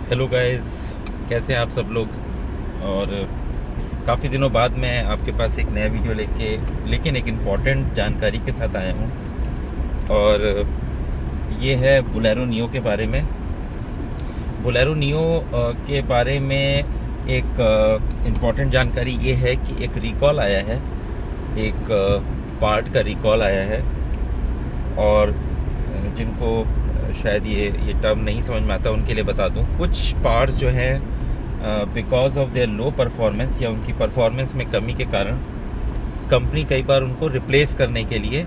Hello guys, कैसे हैं आप सब लोग। और काफ़ी दिनों बाद मैं आपके पास एक नया वीडियो लेकिन एक इम्पॉर्टेंट जानकारी के साथ आया हूँ। और ये है बोलेरो नियो के बारे में। बोलेरो नियो के बारे में एक इम्पॉर्टेंट जानकारी ये है कि एक रिकॉल आया है, एक पार्ट का रिकॉल आया है। और जिनको शायद ये टर्म नहीं समझ में आता उनके लिए बता दूं, कुछ पार्ट्स जो हैं because of their low performance या उनकी परफॉर्मेंस में कमी के कारण कंपनी कई बार उनको रिप्लेस करने के लिए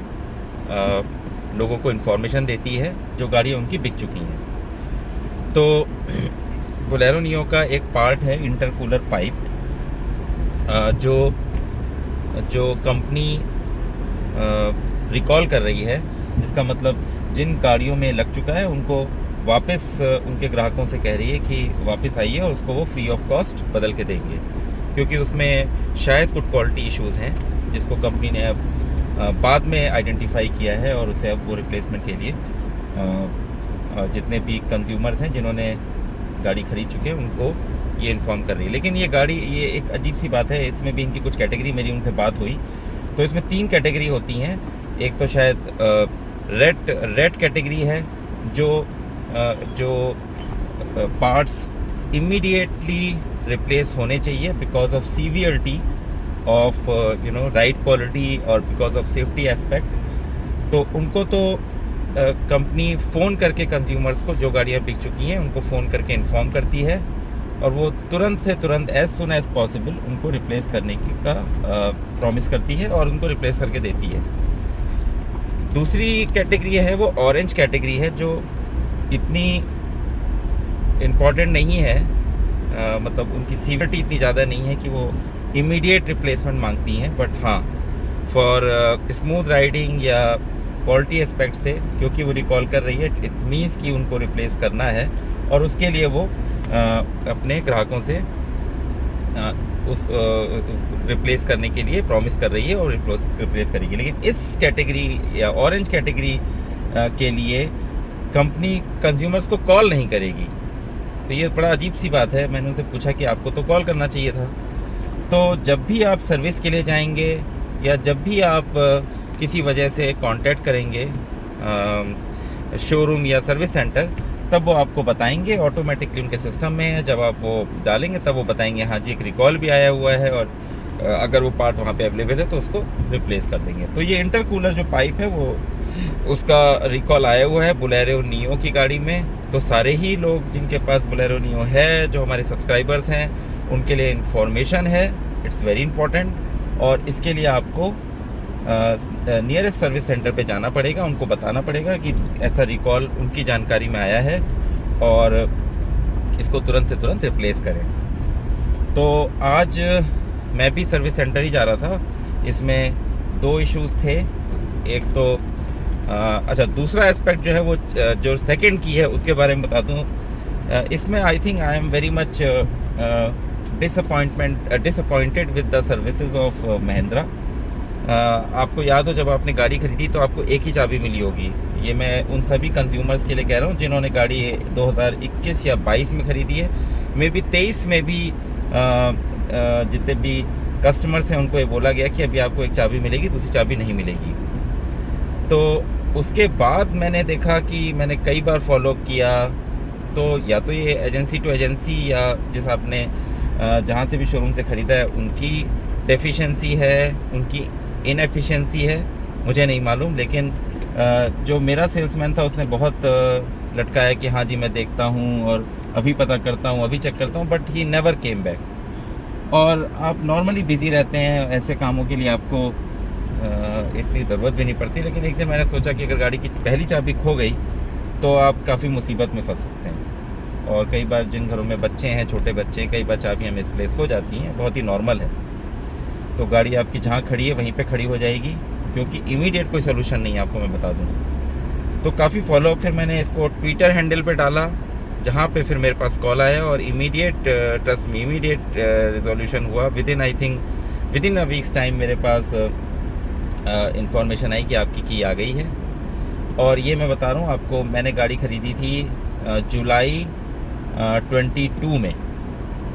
लोगों को इन्फॉर्मेशन देती है जो गाड़ियाँ उनकी बिक चुकी हैं। तो बोलेरो नियो का एक पार्ट है इंटरकूलर पाइप, जो कंपनी रिकॉल कर रही है। इसका मतलब जिन गाड़ियों में लग चुका है उनको वापस उनके ग्राहकों से कह रही है कि वापस आइए और उसको वो फ्री ऑफ कॉस्ट बदल के देंगे, क्योंकि उसमें शायद कुछ क्वालिटी इश्यूज़ हैं जिसको कंपनी ने अब बाद में आइडेंटिफाई किया है और उसे अब वो रिप्लेसमेंट के लिए जितने भी कंज्यूमर्स हैं जिन्होंने गाड़ी खरीद चुके हैं उनको ये इन्फॉर्म कर रही है। लेकिन ये एक अजीब सी बात है। इसमें भी इनकी कुछ कैटेगरी, मेरी उनसे बात हुई तो इसमें 3 कैटेगरी होती हैं। एक तो शायद रेड कैटेगरी है, जो पार्ट्स इमीडिएटली रिप्लेस होने चाहिए because of severity of ride quality और बिकॉज ऑफ सेफ्टी एस्पेक्ट। तो उनको तो कंपनी फ़ोन करके कंज्यूमर्स को, जो गाड़ियाँ बिक चुकी हैं उनको फ़ोन करके इन्फॉर्म करती है और वो तुरंत से तुरंत एज सुन एज पॉसिबल उनको रिप्लेस करने का प्रॉमिस करती है और उनको रिप्लेस करके देती है। दूसरी कैटेगरी है वो ऑरेंज कैटेगरी है, जो इतनी इम्पॉर्टेंट नहीं है, मतलब उनकी सीवियरिटी इतनी ज़्यादा नहीं है कि वो इमीडिएट रिप्लेसमेंट मांगती हैं। बट हाँ, फॉर स्मूथ राइडिंग या क्वालिटी एस्पेक्ट से, क्योंकि वो रिकॉल कर रही है, इट मीन्स कि उनको रिप्लेस करना है और उसके लिए वो अपने ग्राहकों से उस रिप्लेस करने के लिए प्रॉमिस कर रही है और रिप्लेस करेगी। लेकिन इस कैटेगरी या ऑरेंज कैटेगरी के लिए कंपनी कंज्यूमर्स को कॉल नहीं करेगी। तो ये बड़ा अजीब सी बात है। मैंने उनसे पूछा कि आपको तो कॉल करना चाहिए था। तो जब भी आप सर्विस के लिए जाएंगे या जब भी आप किसी वजह से कांटेक्ट करेंगे शोरूम या सर्विस सेंटर, तब वो आपको बताएंगे, ऑटोमेटिकली उनके सिस्टम में है। जब आप वो डालेंगे तब वो बताएंगे हाँ जी एक रिकॉल भी आया हुआ है और अगर वो पार्ट वहाँ पे अवेलेबल है तो उसको रिप्लेस कर देंगे। तो ये इंटरकूलर जो पाइप है वो उसका रिकॉल आया हुआ है बोलेरो नियो की गाड़ी में। तो सारे ही लोग जिनके पास बोलेरो नियो है, जो हमारे सब्सक्राइबर्स हैं, उनके लिए इन्फॉर्मेशन है, इट्स वेरी इंपॉर्टेंट। और इसके लिए आपको नियरेस्ट सर्विस सेंटर पे जाना पड़ेगा, उनको बताना पड़ेगा कि ऐसा रिकॉल उनकी जानकारी में आया है और इसको तुरंत से तुरंत रिप्लेस करें। तो आज मैं भी सर्विस सेंटर ही जा रहा था। इसमें 2 इश्यूज़ थे। एक तो अच्छा, दूसरा एस्पेक्ट जो है वो जो सेकंड की है उसके बारे में बता दूं। इसमें I think I am very much disappointed with the services of Mahindra. आपको याद हो जब आपने गाड़ी खरीदी तो आपको एक ही चाबी मिली होगी। ये मैं उन सभी कंज्यूमर्स के लिए कह रहा हूँ जिन्होंने गाड़ी 2021 या 22 में ख़रीदी है। मे बी 23 में भी जितने भी कस्टमर्स हैं उनको ये बोला गया कि अभी आपको एक चाबी मिलेगी, दूसरी चाबी नहीं मिलेगी। तो उसके बाद मैंने देखा कि मैंने कई बार फॉलोअप किया, तो या तो ये एजेंसी टू एजेंसी या जिस आपने जहाँ से भी शोरूम से ख़रीदा है उनकी डेफिशिएंसी है, उनकी इनएफिशिएंसी है, मुझे नहीं मालूम। लेकिन जो मेरा सेल्समैन था उसने बहुत लटकाया कि हाँ जी मैं देखता हूँ और अभी पता करता हूँ, अभी चेक करता हूँ, but he never came back. और आप नॉर्मली बिज़ी रहते हैं, ऐसे कामों के लिए आपको इतनी ज़रूरत भी नहीं पड़ती। लेकिन एक दिन मैंने सोचा कि अगर गाड़ी की पहली चाबी खो गई तो आप काफ़ी मुसीबत में फंस सकते हैं। और कई बार जिन घरों में बच्चे हैं, छोटे बच्चे, कई बार चाबियाँ मिसप्लेस हो जाती हैं, बहुत ही नॉर्मल है। तो गाड़ी आपकी जहाँ खड़ी है वहीं पे खड़ी हो जाएगी, क्योंकि इमीडिएट कोई सोल्यूशन नहीं है, आपको मैं बता दूँ। तो काफ़ी फॉलोअप फिर मैंने इसको ट्विटर हैंडल पे डाला, जहाँ पे फिर मेरे पास कॉल आया और इमीडिएट ट्रस्ट में इमीडिएट रिजोल्यूशन हुआ। With in a weeks time मेरे पास इंफॉर्मेशन आई कि आपकी की आ गई है। और ये मैं बता रहा हूँ आपको, मैंने गाड़ी ख़रीदी थी जुलाई 22 में।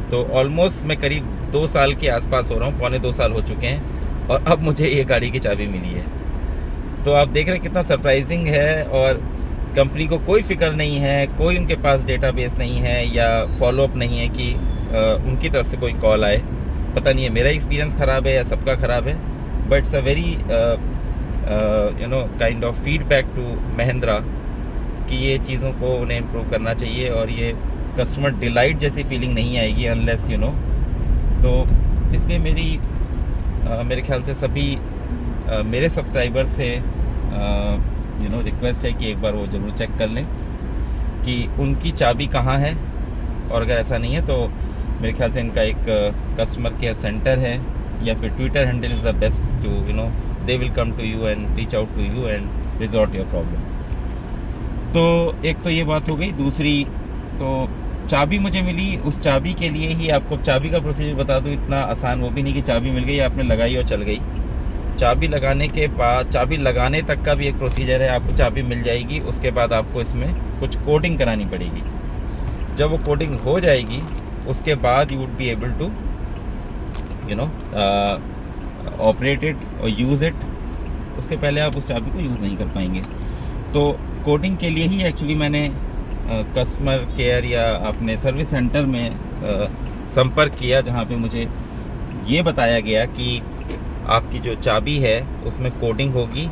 तो ऑलमोस्ट मैं करीब 2 साल के आसपास हो रहा हूँ, पौने 2 साल हो चुके हैं और अब मुझे ये गाड़ी की चाबी मिली है। तो आप देख रहे हैं कितना सरप्राइजिंग है। और कंपनी को कोई फिक्र नहीं है, कोई उनके पास डेटाबेस नहीं है या फॉलोअप नहीं है कि उनकी तरफ से कोई कॉल आए। पता नहीं है मेरा एक्सपीरियंस ख़राब है या सबका ख़राब है, but it's a very kind of feedback to Mahindra कि ये चीज़ों को उन्हें इम्प्रूव करना चाहिए और ये कस्टमर डिलाइट जैसी फीलिंग नहीं आएगी अनलेस तो इसलिए मेरे ख्याल से सभी मेरे सब्सक्राइबर से रिक्वेस्ट है कि एक बार वो ज़रूर चेक कर लें कि उनकी चाबी कहाँ है। और अगर ऐसा नहीं है तो मेरे ख्याल से इनका एक कस्टमर केयर सेंटर है या फिर Twitter handle is the best to they will come to you and reach out to you and resolve your problem. तो एक तो ये बात हो गई। दूसरी तो चाबी मुझे मिली, उस चाबी के लिए ही आपको चाबी का प्रोसीजर बता दूं, इतना आसान वो भी नहीं कि चाबी मिल गई आपने लगाई और चल गई। चाबी लगाने के बाद, चाबी लगाने तक का भी एक प्रोसीजर है। आपको चाबी मिल जाएगी, उसके बाद आपको इसमें कुछ कोडिंग करानी पड़ेगी। जब वो कोडिंग हो जाएगी उसके बाद you would be able to operate it और यूज़ इट। उसके पहले आप उस चाबी को यूज़ नहीं कर पाएंगे। तो कोडिंग के लिए ही एक्चुअली मैंने कस्टमर केयर या अपने सर्विस सेंटर में संपर्क किया, जहाँ पे मुझे ये बताया गया कि आपकी जो चाबी है उसमें कोडिंग होगी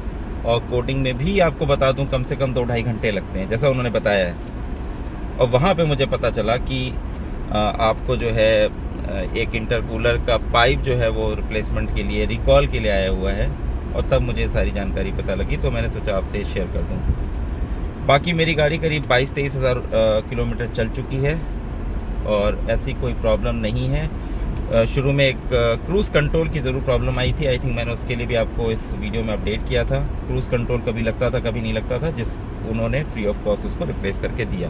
और कोडिंग में भी आपको बता दूं कम से कम 2-2.5 घंटे लगते हैं, जैसा उन्होंने बताया है। और वहाँ पे मुझे पता चला कि आपको जो है एक इंटरकूलर का पाइप जो है वो रिप्लेसमेंट के लिए, रिकॉल के लिए आया हुआ है। और तब मुझे सारी जानकारी पता लगी, तो मैंने सोचा आपसे शेयर कर दूँ। बाकी मेरी गाड़ी करीब 22-23 हज़ार किलोमीटर चल चुकी है और ऐसी कोई प्रॉब्लम नहीं है। शुरू में एक क्रूज़ कंट्रोल की ज़रूर प्रॉब्लम आई थी। आई थिंक मैंने उसके लिए भी आपको इस वीडियो में अपडेट किया था। क्रूज़ कंट्रोल कभी लगता था कभी नहीं लगता था, जिस उन्होंने फ्री ऑफ कॉस्ट उसको रिप्लेस करके दिया।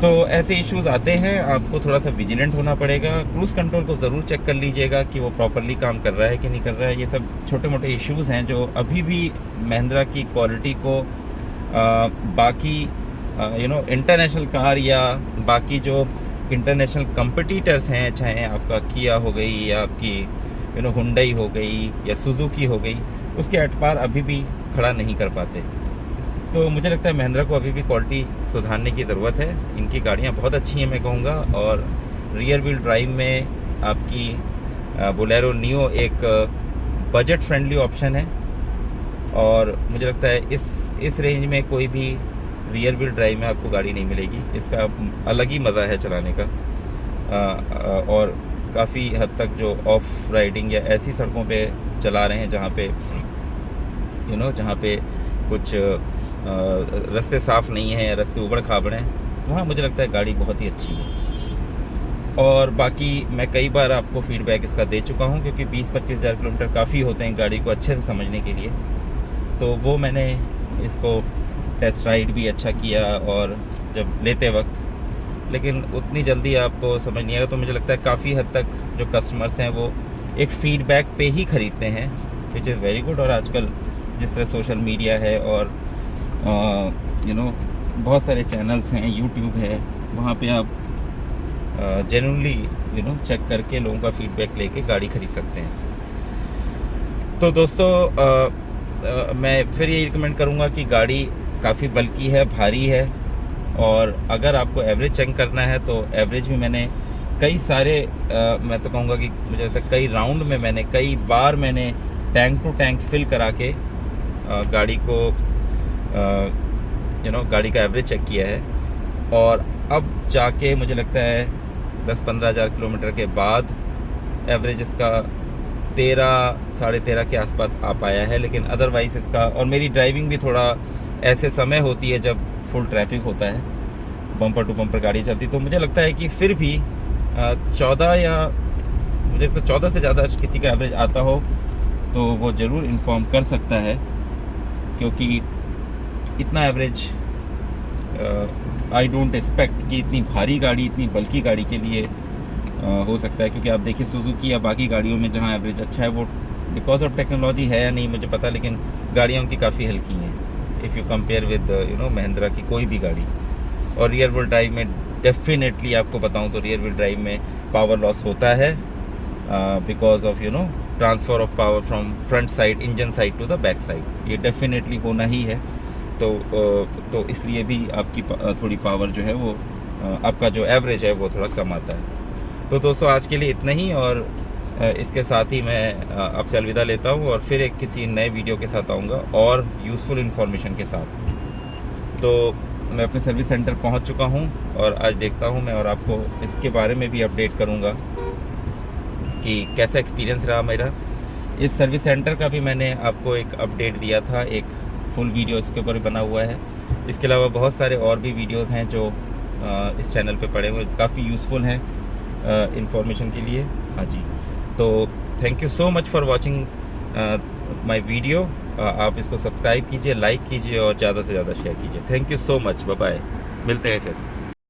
तो ऐसे इश्यूज़ आते हैं, आपको थोड़ा सा विजिलेंट होना पड़ेगा। क्रूज़ कंट्रोल को ज़रूर चेक कर लीजिएगा कि वो प्रॉपरली काम कर रहा है कि नहीं कर रहा है। ये सब छोटे मोटे इश्यूज़ हैं जो अभी भी महिंद्रा की क्वालिटी को बाकी इंटरनेशनल कार या बाकी जो इंटरनेशनल कंपटीटर्स हैं, चाहे आपका किया हो गई या आपकी हुंडई हो गई या सुजुकी हो गई, उसके अटपार अभी भी खड़ा नहीं कर पाते। तो मुझे लगता है महिंद्रा को अभी भी क्वालिटी सुधारने की ज़रूरत है। इनकी गाड़ियाँ बहुत अच्छी हैं मैं कहूँगा, और रियर व्हील ड्राइव में आपकी बोलेरो नियो एक बजट फ्रेंडली ऑप्शन है। और मुझे लगता है इस रेंज में कोई भी रियर व्हील ड्राइव में आपको गाड़ी नहीं मिलेगी। इसका अलग ही मज़ा है चलाने का। और काफ़ी हद तक जो ऑफ राइडिंग या ऐसी सड़कों पे चला रहे हैं जहाँ पे जहाँ पे कुछ रास्ते साफ़ नहीं हैं, रास्ते उबड़ खाबड़ हैं, वहाँ मुझे लगता है गाड़ी बहुत ही अच्छी है। और बाकी मैं कई बार आपको फीडबैक इसका दे चुका हूँ, क्योंकि 20-25 हज़ार किलोमीटर काफ़ी होते हैं गाड़ी को अच्छे से समझने के लिए। तो वो मैंने इसको टेस्ट राइड भी अच्छा किया और जब लेते वक्त, लेकिन उतनी जल्दी आपको समझ नहीं आएगा। तो मुझे लगता है काफ़ी हद तक जो कस्टमर्स हैं वो एक फ़ीडबैक पे ही ख़रीदते हैं, विच इज़ वेरी गुड। और आजकल जिस तरह सोशल मीडिया है और बहुत सारे चैनल्स हैं, यूट्यूब है, वहाँ पे आप जेन्युइनली चेक करके लोगों का फ़ीडबैक लेके गाड़ी ख़रीद सकते हैं। तो दोस्तों मैं फिर यही रिकमेंड करूँगा कि गाड़ी काफ़ी बल्की है, भारी है, और अगर आपको एवरेज चेक करना है तो एवरेज भी मैंने कई सारे मैं तो कहूँगा कि मुझे लगता है कई राउंड में मैंने कई बार मैंने टैंक टू टैंक फिल करा के गाड़ी को गाड़ी का एवरेज चेक किया है। और अब जाके मुझे लगता है 10-15 हज़ार किलोमीटर के बाद एवरेज इसका 13-13.5 के आसपास आ पाया है। लेकिन अदरवाइज़ इसका, और मेरी ड्राइविंग भी थोड़ा ऐसे समय होती है जब फुल ट्रैफिक होता है, बम्पर टू बम्पर गाड़ी चलती, तो मुझे लगता है कि फिर भी 14 या मुझे लगता है 14 से ज़्यादा किसी का एवरेज आता हो तो वो ज़रूर इन्फॉर्म कर सकता है, क्योंकि इतना एवरेज आई डोंट एक्सपेक्ट कि इतनी भारी गाड़ी, इतनी बल्की गाड़ी के लिए हो सकता है। क्योंकि आप देखिए सुजुकी या बाकी गाड़ियों में जहाँ एवरेज अच्छा है, वो बिकॉज ऑफ टेक्नोलॉजी है या नहीं मुझे पता, लेकिन गाड़ियाँ उनकी काफ़ी हल्की हैं if you compare with Mahindra की कोई भी गाड़ी। और रियर व्हील ड्राइव में डेफिनेटली आपको बताऊं तो रियर व्हील ड्राइव में पावर लॉस होता है because of transfer of power from front side engine side to the back side, ये डेफिनेटली होना ही है। तो इसलिए भी आपकी थोड़ी पावर जो है वो आपका जो एवरेज है वो थोड़ा कम आता है। तो दोस्तों आज के लिए इतना ही, और इसके साथ ही मैं आपसे अलविदा लेता हूँ और फिर एक किसी नए वीडियो के साथ आऊँगा और यूज़फुल इन्फॉर्मेशन के साथ। तो मैं अपने सर्विस सेंटर पहुँच चुका हूँ और आज देखता हूँ मैं, और आपको इसके बारे में भी अपडेट करूँगा कि कैसा एक्सपीरियंस रहा मेरा। इस सर्विस सेंटर का भी मैंने आपको एक अपडेट दिया था, एक फुल वीडियो इसके ऊपर बना हुआ है। इसके अलावा बहुत सारे और भी वीडियोस हैं जो इस चैनल पे पड़े हुए, काफ़ी यूज़फुल हैं इंफॉर्मेशन के लिए। हाँ जी, तो thank you so much for watching my video. आप इसको सब्सक्राइब कीजिए, लाइक कीजिए और ज़्यादा से ज़्यादा शेयर कीजिए। Thank you so much, bye bye, मिलते हैं फिर।